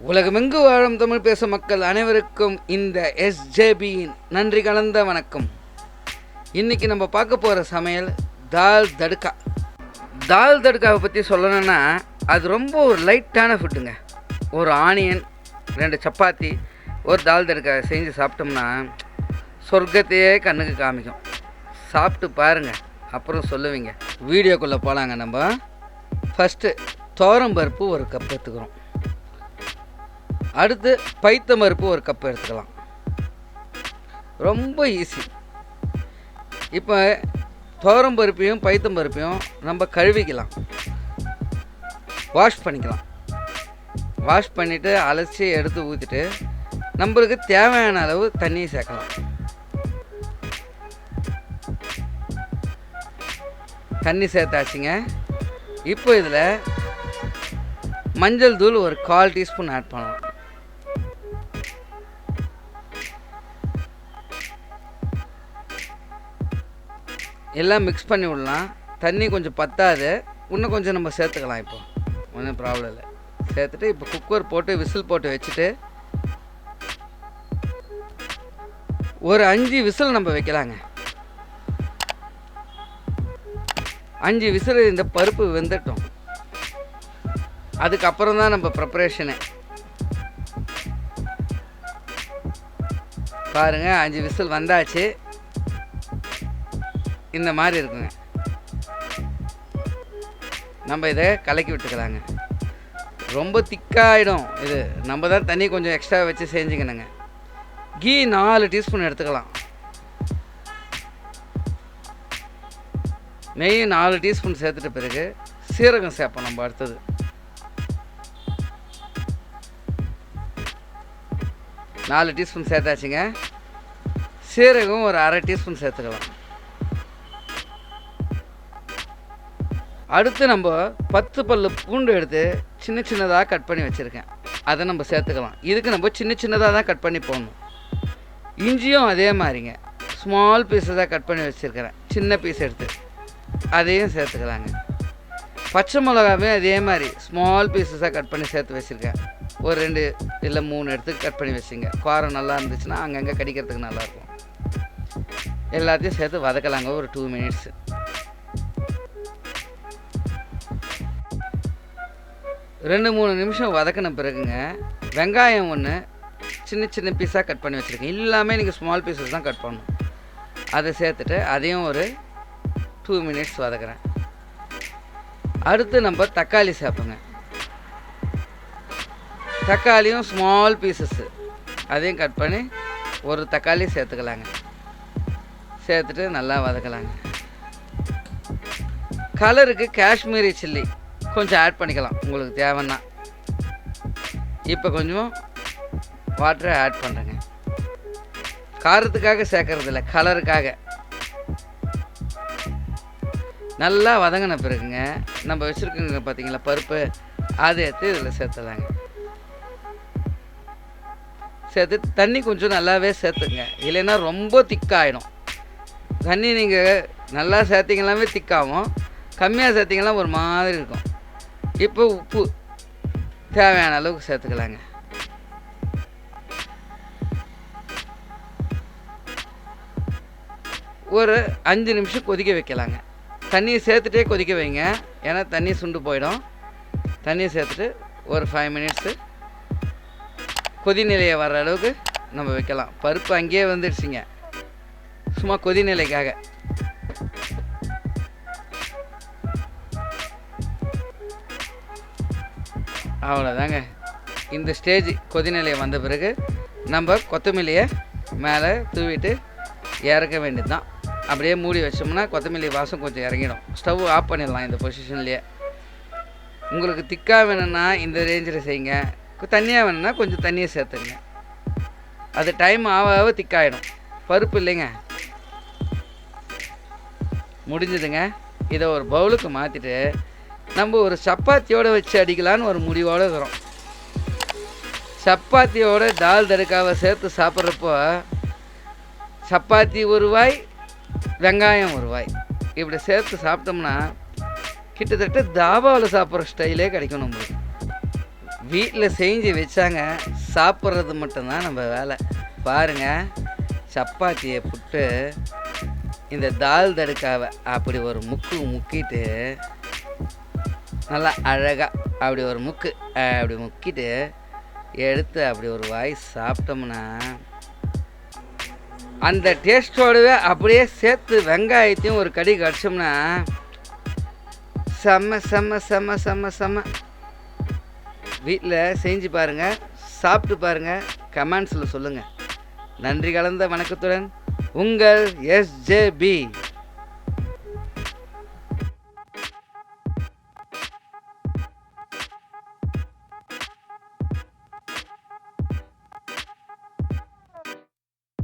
உலகமெங்கு வாழும் தமிழ் பேசும் மக்கள் அனைவருக்கும் இந்த எஸ்ஜேபியின் நன்றி கலந்த வணக்கம். இன்றைக்கி நம்ம பார்க்க போகிற சமையல் தால் தடுக்கா. தால் தடுக்காவை பற்றி சொல்லணுன்னா அது ரொம்ப ஒரு லைட்டான ஃபுட்டுங்க. ஒரு ஆனியன், 2 சப்பாத்தி, ஒரு தால் தடுக்கா செஞ்சு சாப்பிட்டோம்னா சொர்க்கத்தையே கண்ணுக்கு காமிக்கும். சாப்பிட்டு பாருங்கள், அப்புறம் சொல்லுவீங்க. வீடியோக்குள்ளே போகலாங்க. நம்ம ஃபஸ்ட்டு துவரம்பருப்பு ஒரு கப் எடுத்துக்கிறோம். அடுத்து பைத்தம்பருப்பு ஒரு கப் எடுத்துக்கலாம். ரொம்ப ஈஸி. இப்போ துவரம்பருப்பையும் பைத்தம்பருப்பையும் நம்ம கழுவிக்கலாம், வாஷ் பண்ணிக்கலாம். வாஷ் பண்ணிவிட்டு அலசி எடுத்து ஊற்றிட்டு நம்மளுக்கு தேவையான அளவு தண்ணி சேர்க்கலாம். தண்ணி சேர்த்தாச்சுங்க. இப்போ இதில் மஞ்சள் தூள் ஒரு 1/4 டீஸ்பூன் ஆட் பண்ணலாம். எல்லாம் மிக்ஸ் பண்ணி விடலாம். தண்ணி கொஞ்சம் பத்தாது, இன்னும் கொஞ்சம் நம்ம சேர்த்துக்கலாம். இப்போ ஒன்றும் ப்ராப்ளம் இல்லை. சேர்த்துட்டு இப்போ குக்கர் போட்டு விசில் போட்டு வச்சுட்டு ஒரு 5 விசில் நம்ம வைக்கலாங்க. 5 விசில் இந்த பருப்பு வெந்துட்டோம். அதுக்கப்புறம் தான் நம்ம ப்ரிப்பரேஷனு. பாருங்கள், 5 விசில் வந்தாச்சு. இந்த மாதிரி இருக்குங்க. நம்ம இதை கலக்கி விட்டுக்கலாங்க. ரொம்ப திக்காகிடும் இது. நம்ம தான் தண்ணி கொஞ்சம் எக்ஸ்ட்ரா வச்சு செஞ்சுக்கணுங்க. கீ 4 டீஸ்பூன் எடுத்துக்கலாம். நெய் 4 டீஸ்பூன் சேர்த்துட்ட பிறகு சீரகம் சேர்ப்போம் நம்ம. அடுத்தது நாலு டீஸ்பூன் சேர்த்தாச்சுங்க. சீரகம் ஒரு 1/2 டீஸ்பூன் சேர்த்துக்கலாம். அடுத்து நம்ம 10 பல்லு பூண்டு எடுத்து சின்ன சின்னதாக கட் பண்ணி வச்சுருக்கேன். அதை நம்ம சேர்த்துக்கலாம். இதுக்கு நம்ம சின்ன சின்னதாக தான் கட் பண்ணி போடணும். இஞ்சியும் அதே மாதிரிங்க, ஸ்மால் பீஸஸாக கட் பண்ணி வச்சுருக்கிறேன், சின்ன பீஸ் எடுத்து அதையும் சேர்த்துக்கலாங்க. பச்சை மிளகாவே அதே மாதிரி ஸ்மால் பீஸஸாக கட் பண்ணி சேர்த்து வச்சுருக்கேன். ஒரு 2 இல்லை 3 எடுத்து கட் பண்ணி வச்சுங்க. காரம் நல்லா இருந்துச்சுன்னா அங்கங்கே கடிக்கிறதுக்கு நல்லாயிருக்கும். எல்லாத்தையும் சேர்த்து வதக்கலாங்க ஒரு 2 மினிட்ஸ். ரெண்டு 3 நிமிஷம் வதக்கின பிறகுங்க வெங்காயம் ஒன்று சின்ன சின்ன பீஸாக கட் பண்ணி வச்சுருக்கேன். எல்லாமே நீங்கள் ஸ்மால் பீஸஸ் தான் கட் பண்ணணும். அதை சேர்த்துட்டு அதையும் ஒரு 2 மினிட்ஸ் வதக்குறேன். அடுத்து நம்ம தக்காளி சேர்ப்போங்க. தக்காளியும் ஸ்மால் பீசஸ்ஸு அதையும் கட் பண்ணி ஒரு தக்காளி சேர்த்துக்கலாங்க. சேர்த்துட்டு நல்லா வதக்கலாங்க. கலருக்கு காஷ்மீரி சில்லி கொஞ்சம் ஆட் பண்ணிக்கலாம் உங்களுக்கு தேவைன்னா. இப்போ கொஞ்சம் வாட்டரை ஆட் பண்ணுறேங்க. காரத்துக்காக சேர்க்கறதில்ல, கலருக்காக. நல்லா வதங்கின பிறகுங்க நம்ம வச்சுருக்கோங்க பார்த்தீங்களா பருப்பு, அதை எடுத்து இதில் சேர்த்துலாங்க. சேர்த்து தண்ணி கொஞ்சம் நல்லாவே சேர்த்துங்க, இல்லைன்னா ரொம்ப திக்காகிடும். தண்ணி நீங்கள் நல்லா சேர்த்திங்களாமே திக்காகும், கம்மியாக சேர்த்திங்கன்னா ஒரு மாதிரி இருக்கும். இப்போ உப்பு தேவையான அளவுக்கு சேர்த்துக்கலாங்க. ஒரு 5 நிமிஷம் கொதிக்க வைக்கலாங்க. தண்ணியை சேர்த்துட்டே கொதிக்க வைங்க, ஏன்னா தண்ணி சுண்டு போயிடும். தண்ணியை சேர்த்துட்டு ஒரு 5 மினிட்ஸு கொதிநிலையை வர்ற அளவுக்கு நம்ம வைக்கலாம். பருப்பு அங்கேயே வந்துடுச்சிங்க, சும்மா கொதிநிலைக்காக. அவ்வளோதாங்க. இந்த ஸ்டேஜ் கொதிநிலை வந்த பிறகு நம்ம கொத்தமல்லியை மேலே தூவிட்டு இறக்க வேண்டியது தான். அப்படியே மூடி வச்சோம்னா கொத்தமல்லி வாசம் கொஞ்சம் இறங்கிடும். ஸ்டவ் ஆஃப் பண்ணிடலாம் இந்த பொசிஷன்லேயே. உங்களுக்கு திக்காக வேணும்னா இந்த ரேஞ்சில் செய்யுங்க, தண்ணியாக வேணும்னா கொஞ்சம் தண்ணியை சேர்த்துங்க. அது டைம் ஆக திக்காகிடும். பருப்பு இல்லைங்க, முடிஞ்சதுங்க. இதை ஒரு பவுலுக்கு மாற்றிட்டு நம்ம ஒரு சப்பாத்தியோடு வச்சு அடிக்கலான்னு ஒரு முடிவோடு இருக்கிறோம். சப்பாத்தியோட தால் தடுக்காவை சேர்த்து சாப்பிட்றப்போ சப்பாத்தி ஒரு வாய், வெங்காயம் ஒரு வாய், இப்படி சேர்த்து சாப்பிட்டோம்னா கிட்டத்தட்ட தாபாவில் சாப்பிட்ற ஸ்டைலே கிடைக்கும் நம்மளுக்கு. வீட்டில் செஞ்சு வச்சாங்க, சாப்பிட்றது மட்டும்தான் நம்ம வேலை. பாருங்கள், சப்பாத்தியை புட்டு இந்த தால் தடுக்காவை அப்படி ஒரு முக்கிட்டு நல்லா அழகாக அப்படி ஒரு அப்படி முக்கிட்டு எடுத்து அப்படி ஒரு வாய் சாப்பிட்டோம்னா அந்த டேஸ்ட்டோடவே அப்படியே சேர்த்து வெங்காயத்தையும் ஒரு கடி கடிச்சோம்னா செம்ம செம்ம செம்ம செம்ம செம்ம. வீட்டில் செஞ்சு பாருங்கள், சாப்பிட்டு பாருங்கள், கமெண்ட்ஸில் சொல்லுங்கள். நன்றி கலந்த வணக்கத்துடன் உங்கள் SJB.